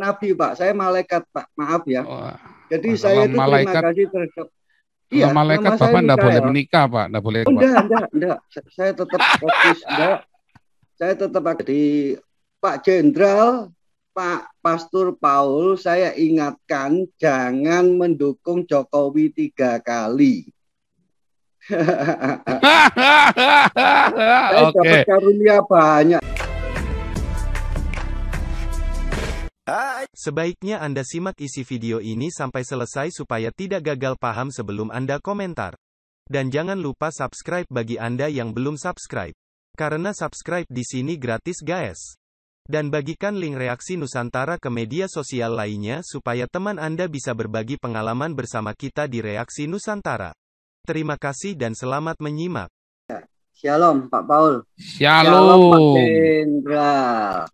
nabi, Pak. Saya malaikat, Pak. Maaf ya. Oh, Jadi kalau saya itu terima malaikat, kasih terhadap. kalau Iya, malaikat nama saya Bapak enggak boleh Mikael. menikah, Pak, enggak boleh, Oh, Pak. enggak. Saya tetap fokus, enggak. Saya tetap di Pak Jenderal, Pak Pastor Paul, saya ingatkan jangan mendukung Jokowi 3 kali. Saya dapat Oke. karunia banyak. Sebaiknya Anda simak isi video ini sampai selesai supaya tidak gagal paham sebelum Anda komentar. Dan jangan lupa subscribe bagi Anda yang belum subscribe. Karena subscribe di sini gratis guys. Dan bagikan link reaksi Nusantara ke media sosial lainnya supaya teman Anda bisa berbagi pengalaman bersama kita di reaksi Nusantara. Terima kasih dan selamat menyimak. Shalom Pak Paul. Shalom. Pak Jenderal.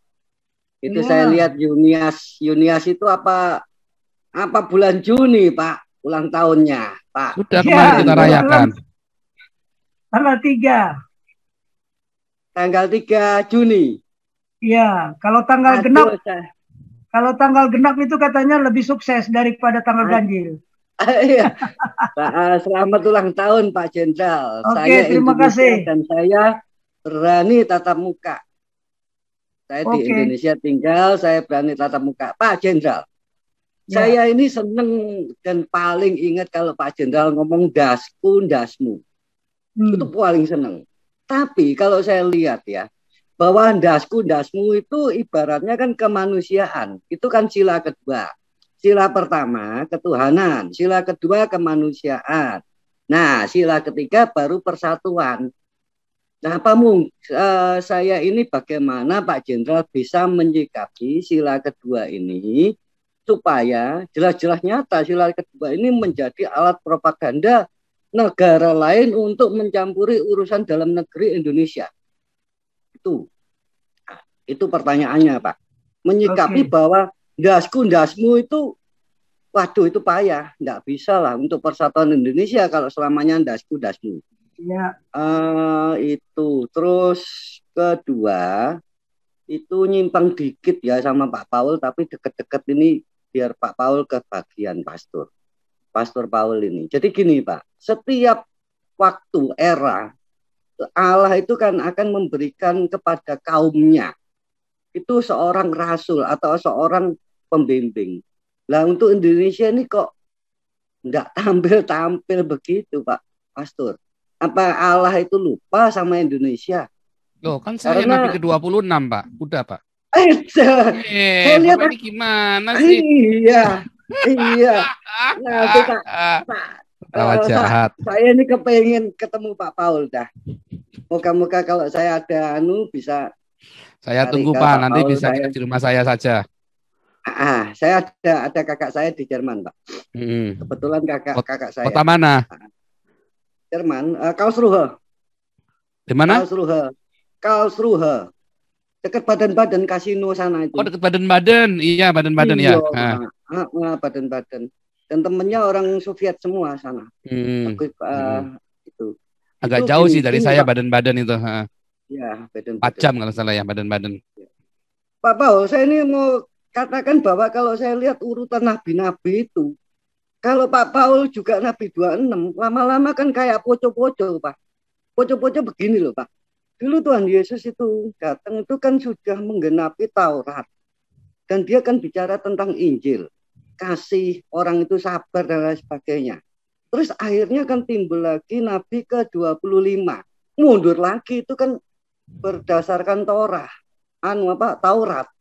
Itu Ya. saya lihat Yunias itu apa bulan Juni Pak ulang tahunnya Pak. Sudah Ya, kemarin kita rayakan. Tanggal 3. Tanggal 3 Juni. Ya, kalau tanggal genap itu katanya lebih sukses daripada tanggal ganjil. Iya. Selamat ulang tahun Pak Jenderal. Oke, Saya terima Indonesia kasih. dan saya berani tatap muka. Saya di Oke. Indonesia tinggal, saya berani tatap muka. Pak Jenderal, Ya. saya ini seneng dan paling ingat kalau Pak Jenderal ngomong dasku, dasmu. Itu paling seneng. Tapi kalau saya lihat ya, bahwa dasku, dasmu itu ibaratnya kan kemanusiaan. Itu kan sila kedua. Sila pertama, ketuhanan. Sila kedua, kemanusiaan. Nah, sila ketiga baru persatuan. Nah, saya ini bagaimana Pak Jenderal bisa menyikapi sila kedua ini supaya jelas-jelas nyata sila kedua ini menjadi alat propaganda negara lain untuk mencampuri urusan dalam negeri Indonesia. Itu pertanyaannya Pak. Menyikapi bahwa dasku, dasmu itu, waduh itu payah. Nggak bisa lah untuk persatuan Indonesia kalau selamanya dasku, dasmu. Ya. Itu terus kedua itu nyimpang dikit ya sama Pak Paul, tapi deket-deket ini biar Pak Paul ke bagian Pastor Paul ini. Jadi gini Pak, setiap waktu era Allah itu kan akan memberikan kepada kaumnya itu seorang rasul atau seorang pembimbing. Lah untuk Indonesia ini kok nggak tampil begitu Pak Pastor. Apa Allah itu lupa sama Indonesia? Loh, kan saya Nabi ke-26, Pak. Udah, Pak. Saya lihat ini gimana sih? Iya. Nah, Pak, jahat. Saya ini kepengen ketemu Pak Paul dah. Moga-moga kalau saya ada bisa. Saya tunggu Pak, nanti Paul, bisa di rumah saya saja. Saya ada kakak saya di Jerman, Pak. Kebetulan kakak saya. Kota mana? Jerman, Karlsruhe. Di mana? Karlsruhe. Dekat Baden-Baden kasino sana itu. Oh, dekat Baden-Baden. Iya, Baden-Baden ya. Baden-Baden. Dan temennya orang Soviet semua sana. Itu. Agak itu jauh sih dari saya Pak. Baden-Baden itu. Ya, Baden-Baden. 4 jam kalau salah ya Baden-Baden. Pak Paul, saya ini mau katakan bahwa kalau saya lihat urutan nabi-nabi itu, kalau Pak Paul juga Nabi 26, lama-lama kan kayak poco-poco, Pak. Poco-poco begini loh, Pak. Dulu Tuhan Yesus itu datang itu kan sudah menggenapi Taurat. Dan dia kan bicara tentang Injil. Kasih orang itu sabar dan lain sebagainya. Terus akhirnya kan timbul lagi Nabi ke-25. Mundur lagi itu kan berdasarkan Taurat. Taurat.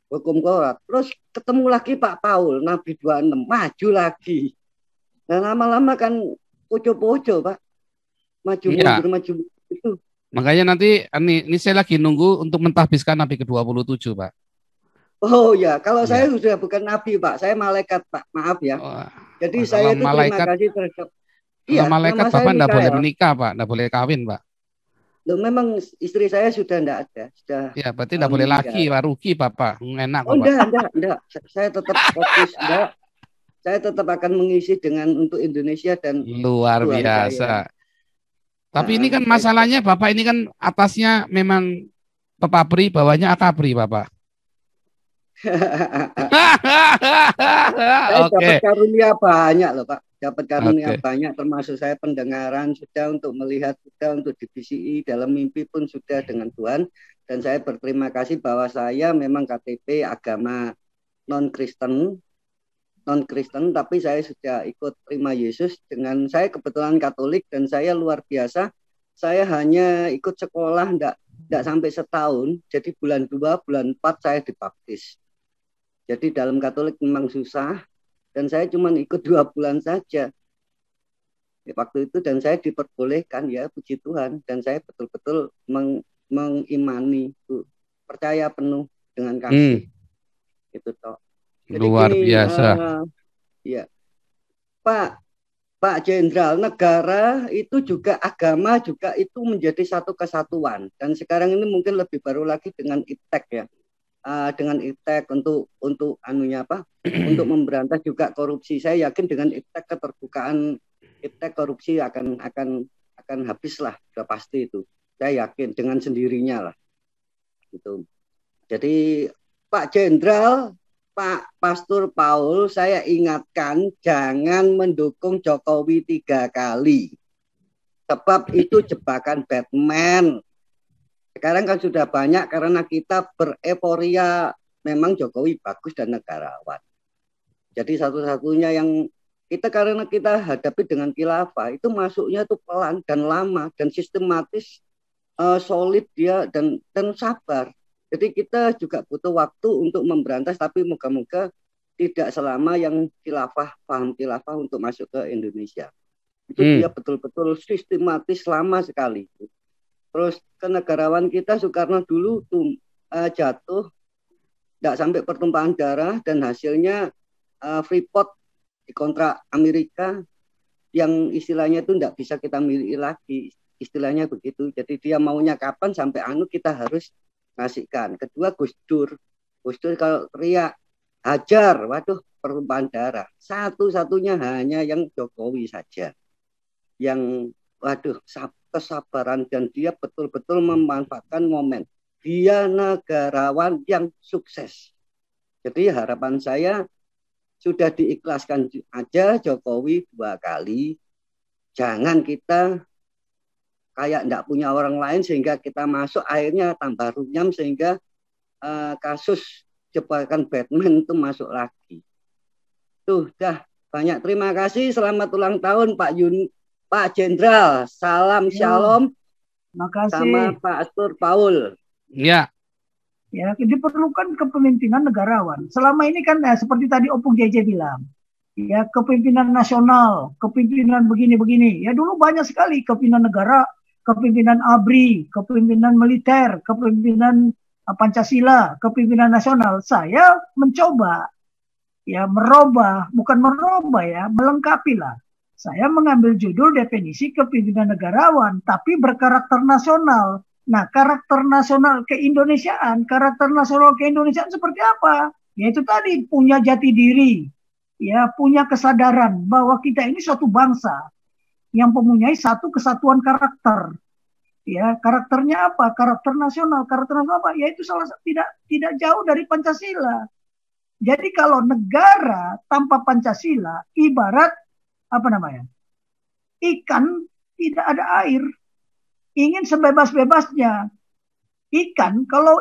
Hukum Taurat. Terus ketemu lagi Pak Paul, Nabi 26, maju lagi. Dan lama-lama kan poco-poco, Pak. Maju mundur itu. Makanya nanti ini saya lagi nunggu untuk mentahbiskan Nabi ke-27, Pak. Oh ya, kalau saya sudah bukan Nabi, Pak. Saya malaikat, Pak. Maaf ya. Jadi saya itu terima kasih terhadap. Iya, malaikat Bapak enggak boleh menikah, Pak. Enggak boleh kawin, Pak. Loh, memang istri saya sudah enggak ada. Ya, berarti enggak boleh lagi, Pak. Rugi, Bapak. Enak, Pak. Oh, enggak. Saya tetap fokus, enggak. Saya tetap akan mengisi untuk Indonesia dan luar biasa. Tapi ini kan masalahnya Bapak ini kan atasnya memang Pepabri, bawahnya Akabri, Bapak. Saya Oke. dapat karunia banyak loh Pak. Dapat karunia Oke. banyak termasuk saya pendengaran sudah, untuk melihat sudah, untuk di BCI dalam mimpi pun sudah dengan Tuhan. Dan saya berterima kasih bahwa saya memang KTP agama non-Kristen, tapi saya sudah ikut terima Yesus. Dengan saya kebetulan Katolik dan saya luar biasa. Saya hanya ikut sekolah enggak sampai setahun. Jadi bulan 2, bulan 4 saya dibaptis. Jadi dalam Katolik memang susah dan saya cuma ikut 2 bulan saja waktu itu, dan saya diperbolehkan, ya puji Tuhan, dan saya betul-betul mengimani, percaya penuh dengan kasih. Itu toh. Jadi Luar gini, biasa. ya Pak Jenderal, negara itu juga, agama juga itu menjadi satu kesatuan, dan sekarang ini mungkin lebih baru lagi dengan IPTEK ya. Dengan IPTEK untuk anunya apa? Untuk memberantas juga korupsi. Saya yakin dengan IPTEK keterbukaan IPTEK korupsi akan habis lah, sudah pasti itu. Saya yakin dengan sendirinya lah. Gitu. Jadi Pak Jenderal, Pak Pastor Paul, saya ingatkan jangan mendukung Jokowi 3 kali. Sebab itu jebakan Batman. Sekarang kan sudah banyak karena kita bereforia memang Jokowi bagus dan negarawan. Jadi satu-satunya yang karena kita hadapi dengan khilafah itu masuknya itu pelan dan lama dan sistematis, solid dia dan sabar. Jadi kita juga butuh waktu untuk memberantas, tapi moga-moga tidak selama yang paham khilafah untuk masuk ke Indonesia. Itu dia betul-betul sistematis lama sekali. Terus kenegarawan kita Soekarno dulu tuh jatuh, tidak sampai pertumpahan darah, dan hasilnya Freeport dikontrak Amerika yang istilahnya itu tidak bisa kita miliki lagi, istilahnya begitu. Jadi dia maunya kapan sampai kita harus ngasihkan. Kedua, Gus Dur kalau teriak hajar, waduh, pertumpahan darah. Satu-satunya hanya yang Jokowi saja yang waduh kesabaran, dan dia betul-betul memanfaatkan momen. Dia negarawan yang sukses. Jadi harapan saya sudah diikhlaskan aja Jokowi 2 kali. Jangan kita kayak enggak punya orang lain sehingga kita masuk akhirnya tambah runyam sehingga kasus jebakan Batman itu masuk lagi. Tuh dah, banyak terima kasih. Selamat ulang tahun Pak Jenderal. Salam shalom. Makasih. Sama Pak Pastor Paul. Ya. Ya, diperlukan kepemimpinan negarawan. Selama ini kan seperti tadi Opung JJ bilang, ya kepemimpinan nasional, kepemimpinan begini-begini. Ya dulu banyak sekali kepemimpinan negara, kepemimpinan ABRI, kepemimpinan militer, kepemimpinan Pancasila, kepemimpinan nasional. Saya mencoba ya melengkapi lah. Saya mengambil judul definisi kepemimpinan negarawan, tapi berkarakter nasional. Nah, karakter nasional keindonesiaan seperti apa? Yaitu tadi punya jati diri, ya punya kesadaran bahwa kita ini suatu bangsa yang mempunyai satu kesatuan karakter. Ya, karakternya apa? Karakter nasional apa? Yaitu tidak jauh dari Pancasila. Jadi kalau negara tanpa Pancasila ibarat ikan tidak ada air. Ingin sebebas-bebasnya. Ikan kalau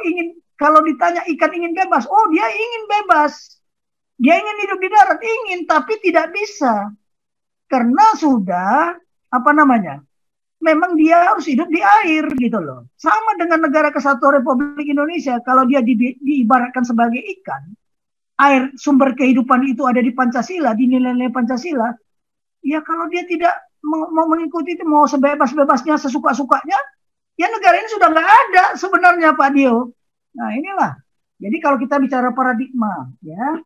ditanya ikan ingin bebas, dia ingin bebas. Dia ingin hidup di darat, tapi tidak bisa. Karena sudah memang dia harus hidup di air gitu loh. Sama dengan Negara Kesatuan Republik Indonesia, kalau dia diibaratkan sebagai ikan, air sumber kehidupan itu ada di Pancasila, di nilai-nilai Pancasila. Ya kalau dia tidak mau mengikuti itu, mau sebebas-bebasnya, sesuka-sukanya, ya negara ini sudah nggak ada sebenarnya Pak Dio. Nah inilah. Jadi kalau kita bicara paradigma, ya.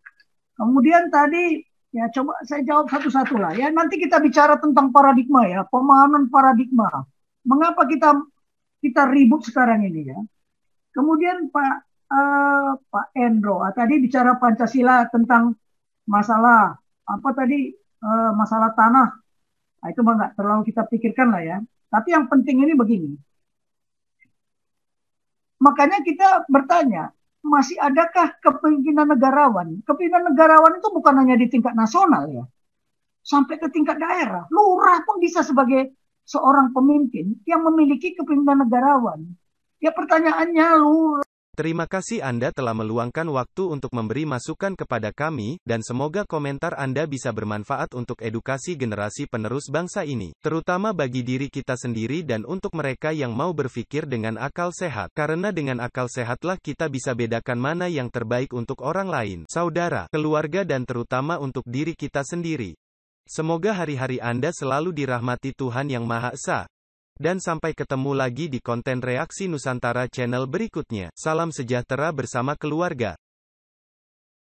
Kemudian tadi, ya coba saya jawab satu-satu lah. Ya nanti kita bicara tentang paradigma ya, pemahaman paradigma. Mengapa kita ribut sekarang ini ya? Kemudian Pak Endro tadi bicara Pancasila tentang masalah masalah tanah. Nah, itu nggak terlalu kita pikirkan lah ya. Tapi yang penting ini begini. Makanya kita bertanya, masih adakah kepemimpinan negarawan? Kepemimpinan negarawan itu bukan hanya di tingkat nasional ya, sampai ke tingkat daerah. Lurah pun bisa sebagai seorang pemimpin yang memiliki kepemimpinan negarawan. Ya pertanyaannya, lurah. Terima kasih Anda telah meluangkan waktu untuk memberi masukan kepada kami, dan semoga komentar Anda bisa bermanfaat untuk edukasi generasi penerus bangsa ini, terutama bagi diri kita sendiri dan untuk mereka yang mau berpikir dengan akal sehat. Karena dengan akal sehatlah kita bisa bedakan mana yang terbaik untuk orang lain, saudara, keluarga dan terutama untuk diri kita sendiri. Semoga hari-hari Anda selalu dirahmati Tuhan Yang Maha Esa. Dan sampai ketemu lagi di konten Reaksi Nusantara channel berikutnya. Salam sejahtera bersama keluarga.